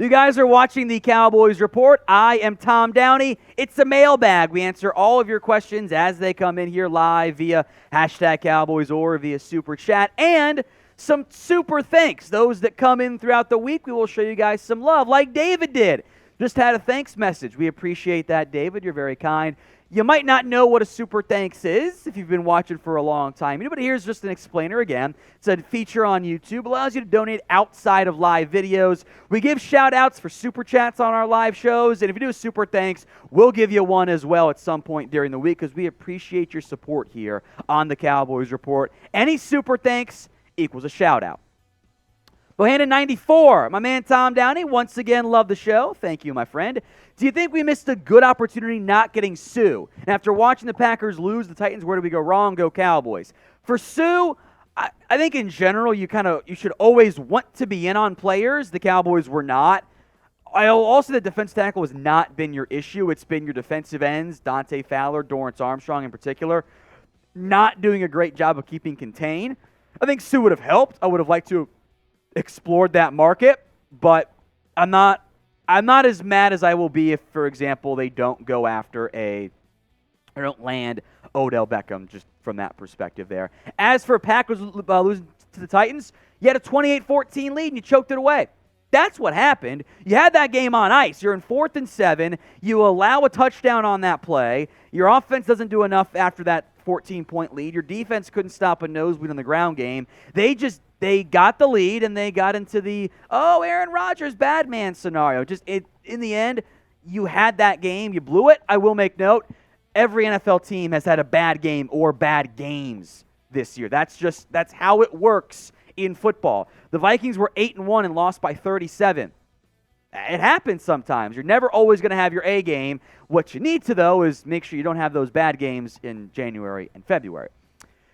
You guys are watching the Cowboys Report. I am Tom Downey. It's the mailbag. We answer all of your questions as they come in here live via hashtag Cowboys or via Super Chat. And some super thanks. Those that come in throughout the week, we will show you guys some love, like David did. Just had a thanks message. We appreciate that, David. You're very kind. You might not know what a super thanks is if you've been watching for a long time. But here's just an explainer again. It's a feature on YouTube. Allows you to donate outside of live videos. We give shout-outs for super chats on our live shows. And if you do a super thanks, we'll give you one as well at some point during the week because we appreciate your support here on the Cowboys Report. Any super thanks equals a shout-out. Bohannon 94, my man Tom Downey, once again, love the show. Thank you, my friend. Do you think we missed a good opportunity not getting Suh? And after watching the Packers lose the Titans, where do we go wrong? Go Cowboys. For Suh, I think in general you should always want to be in on players. The Cowboys were not. Also, the defense tackle has not been your issue. It's been your defensive ends, Dante Fowler, Dorrance Armstrong in particular, not doing a great job of keeping contained. I think Suh would have helped. I would have liked to have explored that market, but I'm not as mad as I will be if, for example, they don't go after or don't land Odell Beckham, just from that perspective there. As for Packers losing to the Titans, you had a 28-14 lead and you choked it away. That's what happened. You had that game on ice. You're in 4th and 7. You allow a touchdown on that play. Your offense doesn't do enough after that 14-point lead. Your defense couldn't stop a nosebleed in the ground game. They got the lead, and they got into the, Aaron Rodgers bad man scenario. In the end, you had that game. You blew it. I will make note, every NFL team has had a bad game or bad games this year. That's how it works in football. The Vikings were 8-1 and lost by 37. It happens sometimes. You're never always going to have your A game. What you need to, though, is make sure you don't have those bad games in January and February.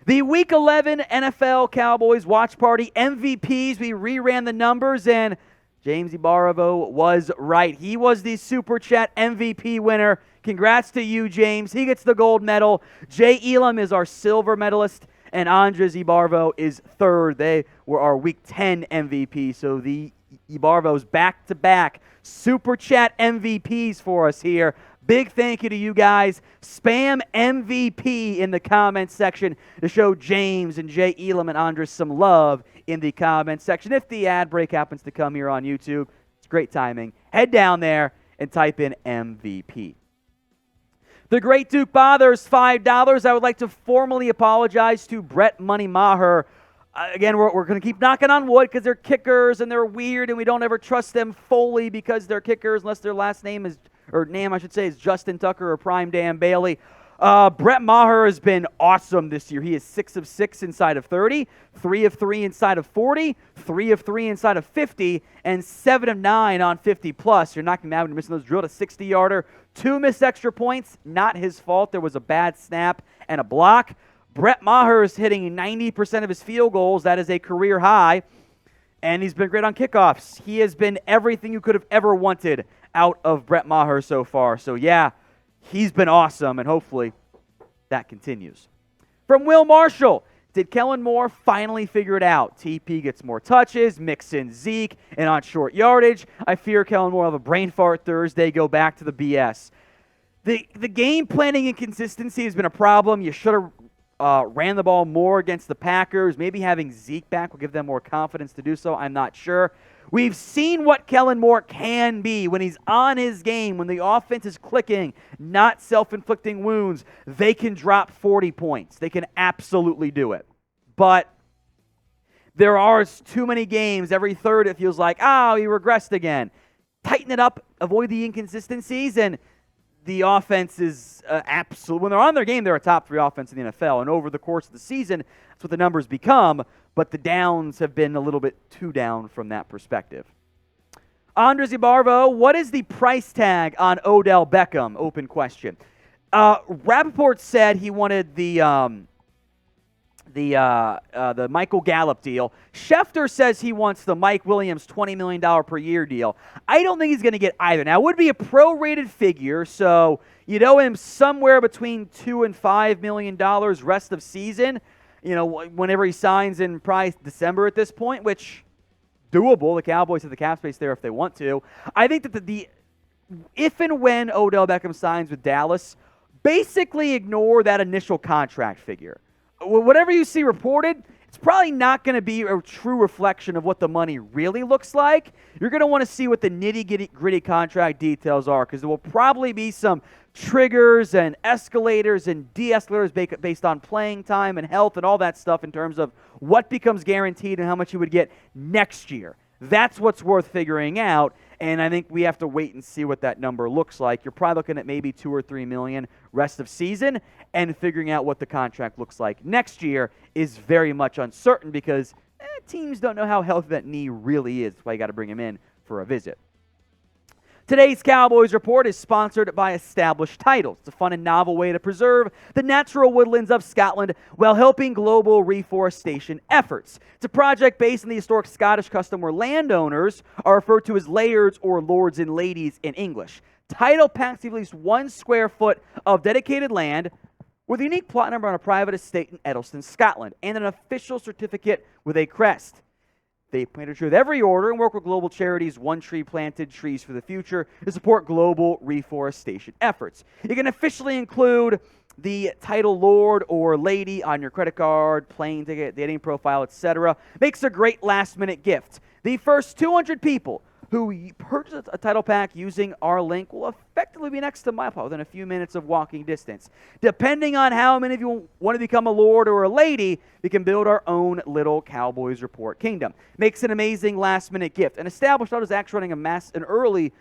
The Week 11 NFL Cowboys Watch Party MVPs. We reran the numbers, and James Ibaravo was right. He was the Super Chat MVP winner. Congrats to you, James. He gets the gold medal. Jay Elam is our silver medalist, and Andres Ibarvo is third. They were our Week 10 MVP, so the Ibarvo's back-to-back Super Chat MVPs for us here. Big thank you to you guys. Spam MVP in the comments section to show James and Jay Elam and Andres some love in the comments section. If the ad break happens to come here on YouTube, it's great timing. Head down there and type in MVP. The Great Duke Bothers, $5. I would like to formally apologize to Brett Money Maher. Again, we're going to keep knocking on wood because they're kickers and they're weird and we don't ever trust them fully because they're kickers unless their last name is, or name I should say, is Justin Tucker or Prime Dan Bailey. Brett Maher has been awesome this year. He is 6 of 6 inside of 30, 3 of 3 inside of 40, 3 of 3 inside of 50, and 7 of 9 on 50+. You're not going to have him missing those. Drilled a 60-yarder, 2 missed extra points. Not his fault. There was a bad snap and a block. Brett Maher is hitting 90% of his field goals. That is a career high. And he's been great on kickoffs. He has been everything you could have ever wanted out of Brett Maher so far. So, yeah, he's been awesome, and hopefully that continues. From Will Marshall, did Kellen Moore finally figure it out? TP gets more touches, mix in Zeke, and on short yardage, I fear Kellen Moore will have a brain fart Thursday, go back to the BS. The game planning inconsistency has been a problem. You should have ran the ball more against the Packers. Maybe having Zeke back will give them more confidence to do so. I'm not sure. We've seen what Kellen Moore can be when he's on his game, when the offense is clicking, not self-inflicting wounds. They can drop 40 points. They can absolutely do it. But there are too many games. Every third it feels like, he regressed again. Tighten it up, avoid the inconsistencies, and the offense is absolute. When they're on their game, they're a top 3 offense in the NFL. And over the course of the season, that's what the numbers become. But the downs have been a little bit too down from that perspective. Andres Ibarvo, what is the price tag on Odell Beckham? Open question. Rappaport said he wanted the Michael Gallup deal. Schefter says he wants the Mike Williams $20 million per year deal. I don't think he's going to get either. Now, it would be a prorated figure, so you'd owe him somewhere between $2 and $5 million rest of season, whenever he signs in probably December at this point, which doable. The Cowboys have the cap space there if they want to. I think that the if and when Odell Beckham signs with Dallas, basically ignore that initial contract figure. Whatever you see reported, it's probably not going to be a true reflection of what the money really looks like. You're going to want to see what the nitty-gritty contract details are, because there will probably be some triggers and escalators and de-escalators based on playing time and health and all that stuff in terms of what becomes guaranteed and how much you would get next year. That's what's worth figuring out, and I think we have to wait and see what that number looks like. You're probably looking at maybe $2 or $3 million rest of season, and figuring out what the contract looks like next year is very much uncertain because teams don't know how healthy that knee really is. That's why you got to bring him in for a visit. Today's Cowboys Report is sponsored by Established Titles. It's a fun and novel way to preserve the natural woodlands of Scotland while helping global reforestation efforts. It's a project based in the historic Scottish custom where landowners are referred to as lairds or lords and ladies in English. Title packs at least 1 square foot of dedicated land with a unique plot number on a private estate in Edelston, Scotland, and an official certificate with a crest. They plant a tree with every order and work with global charities, One Tree Planted, Trees for the Future, to support global reforestation efforts. You can officially include the title lord or lady on your credit card, plane ticket, dating profile, etc. Makes a great last-minute gift. The first 200 people who purchase a title pack using our link will effectively be next to my pile within a few minutes of walking distance. Depending on how many of you want to become a lord or a lady, we can build our own little Cowboys Report kingdom. Makes an amazing last-minute gift. And Established Auto is actually running an early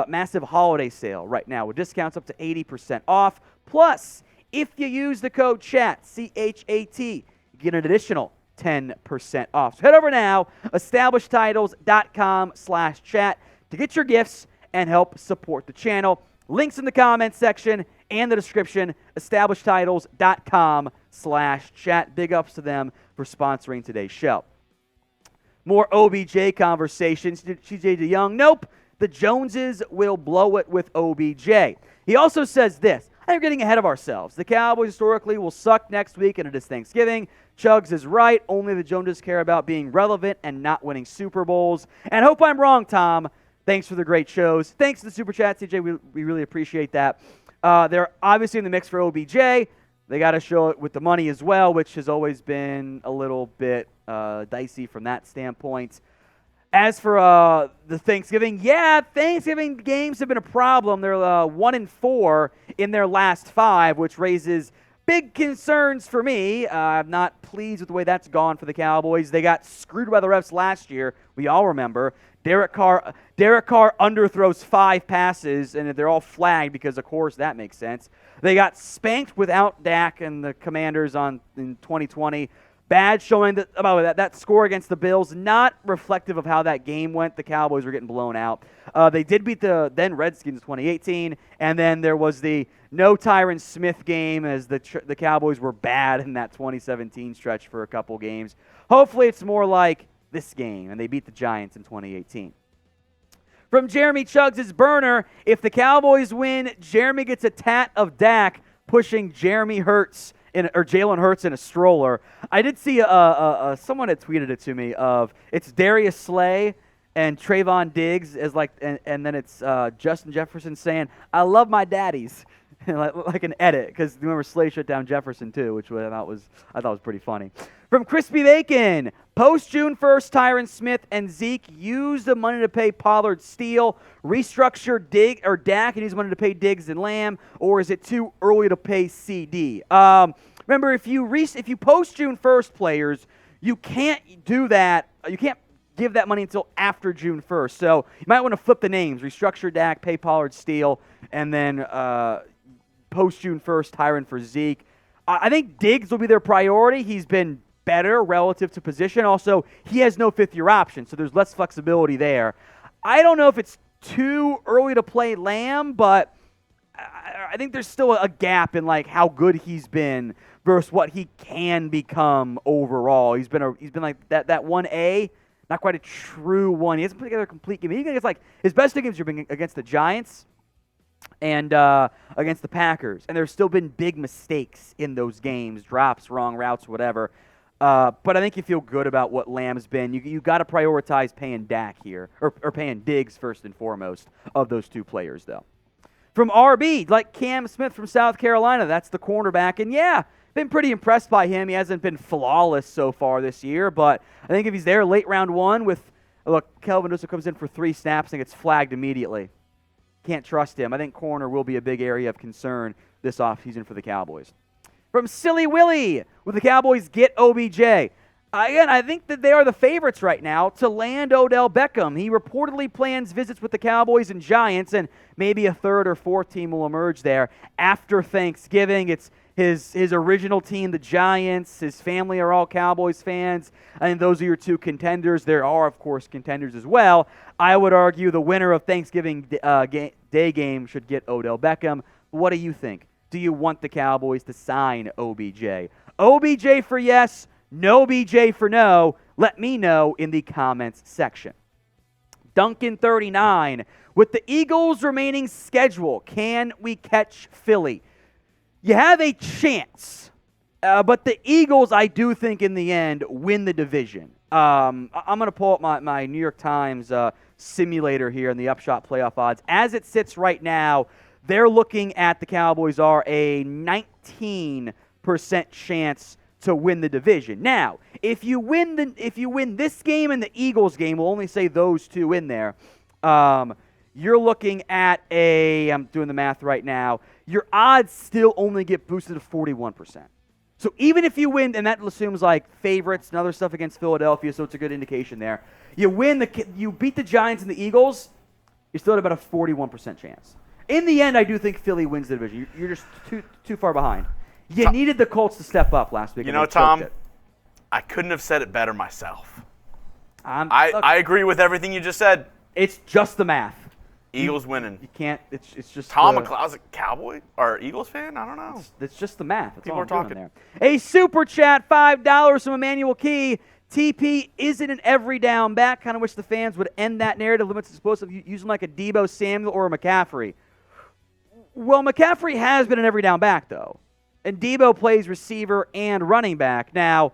massive holiday sale right now with discounts up to 80% off. Plus, if you use the code CHAT, C-H-A-T, you get an additional 10% off. So head over now, establishedtitles.com/chat to get your gifts and help support the channel. Links in the comments section and the description, establishedtitles.com/chat. Big ups to them for sponsoring today's show. More OBJ conversations. CJ DeYoung, nope. The Joneses will blow it with OBJ. He also says this. We're getting ahead of ourselves. The Cowboys historically will suck next week, and it is Thanksgiving. Chugs is right. Only the Joneses care about being relevant and not winning Super Bowls. And hope I'm wrong, Tom. Thanks for the great shows. Thanks to the Super Chat, CJ. We really appreciate that. They're obviously in the mix for OBJ. They got to show it with the money as well, which has always been a little bit dicey from that standpoint. As for the Thanksgiving, Thanksgiving games have been a problem. They're 1-4 in their last 5, which raises big concerns for me. I'm not pleased with the way that's gone for the Cowboys. They got screwed by the refs last year. We all remember. Derek Carr underthrows 5 passes, and they're all flagged because, of course, that makes sense. They got spanked without Dak and the Commanders in 2020. Bad showing that score against the Bills, not reflective of how that game went. The Cowboys were getting blown out. They did beat the then Redskins in 2018, and then there was the no Tyron Smith game as the Cowboys were bad in that 2017 stretch for a couple games. Hopefully it's more like this game, and they beat the Giants in 2018. From Jeremy Chugs' burner, if the Cowboys win, Jeremy gets a tat of Dak pushing Jalen Hurts in a stroller. I did see someone had tweeted it to me of it's Darius Slay and Trayvon Diggs as and then it's Justin Jefferson saying, "I love my daddies," like an edit because remember Slay shut down Jefferson too, which I thought was pretty funny. From Crispy Bacon, post June 1st, Tyron Smith and Zeke use the money to pay Pollard, Steele, restructure Dak and use money to pay Diggs and Lamb, or is it too early to pay CD? Remember, if you post June 1st players, you can't do that. You can't give that money until after June 1st. So you might want to flip the names: restructure Dak, pay Pollard, Steele, and then post June 1st, Tyron for Zeke. I think Diggs will be their priority. He's been better relative to position. Also, he has no fifth-year option, so there's less flexibility there. I don't know if it's too early to play Lamb, but I think there's still a gap in how good he's been versus what he can become overall. He's been like that 1A, not quite a true one. He hasn't put together a complete game. He gets his best 2 games have been against the Giants and against the Packers, and there's still been big mistakes in those games, drops, wrong routes, whatever. But I think you feel good about what Lamb's been. You got to prioritize paying Dak here, or paying Diggs first and foremost of those two players, though. From RB, like Cam Smith from South Carolina, that's the cornerback. And yeah, been pretty impressed by him. He hasn't been flawless so far this year, but I think if he's there late round one Kelvin Newsom comes in for 3 snaps and gets flagged immediately. Can't trust him. I think corner will be a big area of concern this offseason for the Cowboys. From Silly Willie, will the Cowboys get OBJ? Again, I think that they are the favorites right now to land Odell Beckham. He reportedly plans visits with the Cowboys and Giants, and maybe a third or fourth team will emerge there after Thanksgiving. It's his original team, the Giants. His family are all Cowboys fans, and those are your 2 contenders. There are, of course, contenders as well. I would argue the winner of Thanksgiving Day game should get Odell Beckham. What do you think? Do you want the Cowboys to sign OBJ? OBJ for yes, no BJ for no. Let me know in the comments section. Duncan39, with the Eagles' remaining schedule, can we catch Philly? You have a chance, but the Eagles, I do think, in the end, win the division. I'm going to pull up my New York Times simulator here in the Upshot playoff odds. As it sits right now, they're looking at the Cowboys are a 19% chance to win the division. Now, if you win this game and the Eagles game, we'll only say those 2 in there. You're looking at I'm doing the math right now. Your odds still only get boosted to 41%. So even if you win, and that assumes like favorites and other stuff against Philadelphia, so it's a good indication there. You beat the Giants and the Eagles, you're still at about a 41% chance. In the end, I do think Philly wins the division. You're just too far behind. You needed the Colts to step up last week. You know, Tom, I couldn't have said it better myself. I agree with everything you just said. It's just the math. Eagles winning. You can't. It's just. Tom McLeod's a Cowboy or Eagles fan? I don't know. It's just the math. That's People all are I'm doing talking. there. A super chat, $5 from Emmanuel Key. TP isn't an every down back. Kind of wish the fans would end that narrative. Limits explosive. Use him like a Debo Samuel or a McCaffrey. Well, McCaffrey has been an every down back, though. And Debo plays receiver and running back. Now,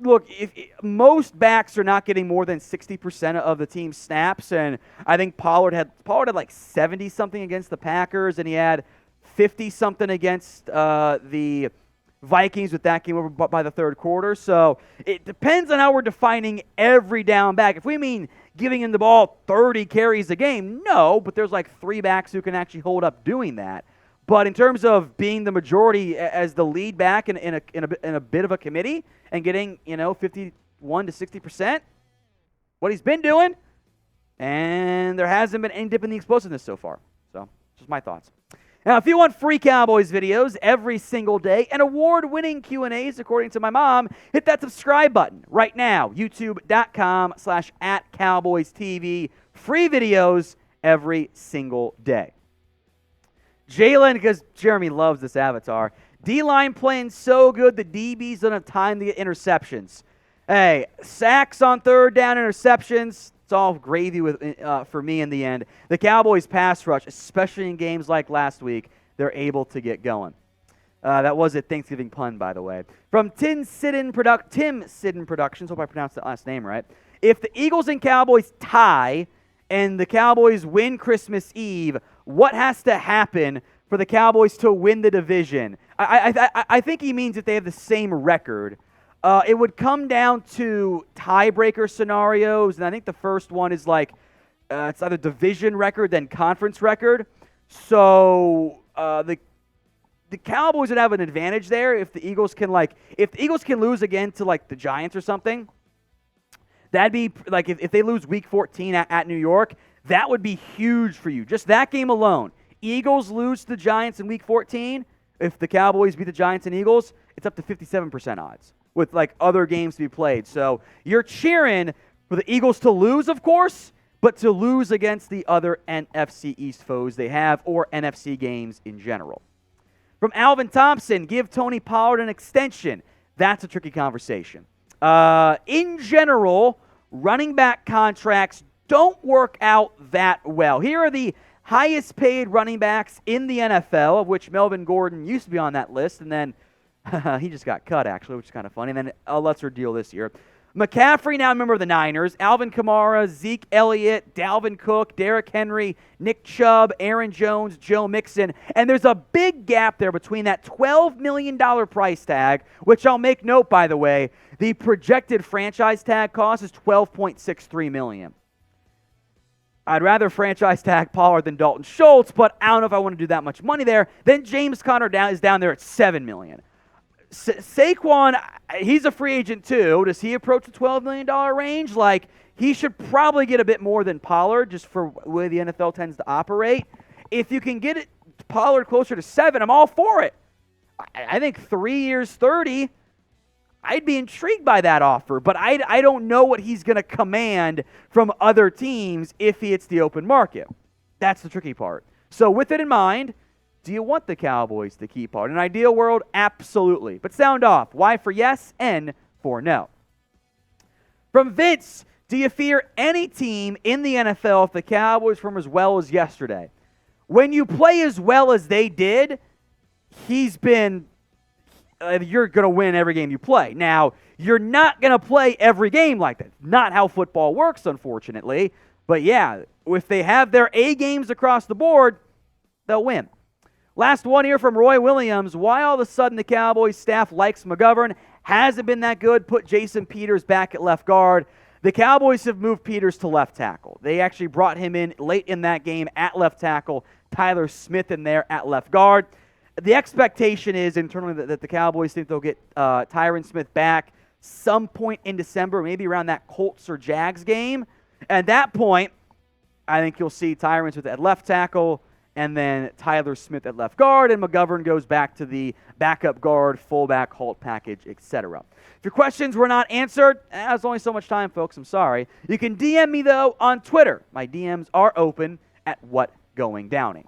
look, if most backs are not getting more than 60% of the team's snaps, and I think Pollard had like 70-something against the Packers, and he had 50-something against the Vikings with that game over by the third quarter. So it depends on how we're defining every down back. If we mean giving him the ball 30 carries a game, no, but there's like 3 backs who can actually hold up doing that. But in terms of being the majority as the lead back in a bit of a committee and getting 51 to 60%, what he's been doing, and there hasn't been any dip in the explosiveness so far. So just my thoughts. Now, if you want free Cowboys videos every single day and award-winning Q&As, according to my mom, hit that subscribe button right now, youtube.com/@CowboysTV. Free videos every single day. Jalen, because Jeremy loves this avatar, D-line playing so good, the DBs don't have time to get interceptions. Hey, sacks on third down, interceptions, it's all gravy for me in the end. The Cowboys pass rush, especially in games like last week, they're able to get going. That was a Thanksgiving pun, by the way. From Tim Sidden Productions, hope I pronounced that last name right. If the Eagles and Cowboys tie and the Cowboys win Christmas Eve, what has to happen for the Cowboys to win the division? I think he means if they have the same record. It would come down to tiebreaker scenarios, and I think the first one is like it's either division record then conference record. So the Cowboys would have an advantage there if the Eagles can lose again to like the Giants or something. That'd be like if they lose Week 14 at New York, that would be huge for you. Just that game alone. Eagles lose to the Giants in Week 14. If the Cowboys beat the Giants and Eagles, it's up to 57% odds with like other games to be played. So you're cheering for the Eagles to lose, of course, but to lose against the other NFC East foes they have or NFC games in general. From Alvin Thompson, give Tony Pollard an extension. That's a tricky conversation. In general, running back contracts don't work out that well. Here are the highest paid running backs in the NFL, of which Melvin Gordon used to be on that list, and then He just got cut, actually, which is kind of funny. And then a lesser deal this year. McCaffrey, now a member of the Niners. Alvin Kamara, Zeke Elliott, Dalvin Cook, Derrick Henry, Nick Chubb, Aaron Jones, Joe Mixon. And there's a big gap there between that $12 million price tag, which I'll make note, by the way, the projected franchise tag cost is $12.63 million. I'd rather franchise tag Pollard than Dalton Schultz, but I don't know if I want to do that much money there. Then James Conner is down there at $7 million. Saquon, he's a free agent too. Does he approach the $12 million range? Like, he should probably get a bit more than Pollard just for the way the NFL tends to operate. If you can get it Pollard closer to 7, I'm all for it. I think 3 years, 30, I'd be intrigued by that offer, but I don't know what he's going to command from other teams if he hits the open market. That's the tricky part. So with it in mind, do you want the Cowboys to keep Pollard? In an ideal world, absolutely. But sound off. Y for yes, N for no. From Vince, do you fear any team in the NFL if the Cowboys perform as well as yesterday? When you play as well as they did, you're going to win every game you play. Now, you're not going to play every game like that. Not how football works, unfortunately. But yeah, if they have their A games across the board, they'll win. Last one here from Roy Williams. Why all of a sudden the Cowboys staff likes McGovern? Hasn't been that good. Put Jason Peters back at left guard. The Cowboys have moved Peters to left tackle. They actually brought him in late in that game at left tackle. Tyler Smith in there at left guard. The expectation is internally that the Cowboys think they'll get Tyron Smith back some point in December, maybe around that Colts or Jags game. At that point, I think you'll see Tyron Smith at left tackle, and then Tyler Smith at left guard, and McGovern goes back to the backup guard, fullback, halt package, etc. If your questions were not answered, there's only so much time, folks. I'm sorry. You can DM me, though, on Twitter. My DMs are open at WhatGoingDowning.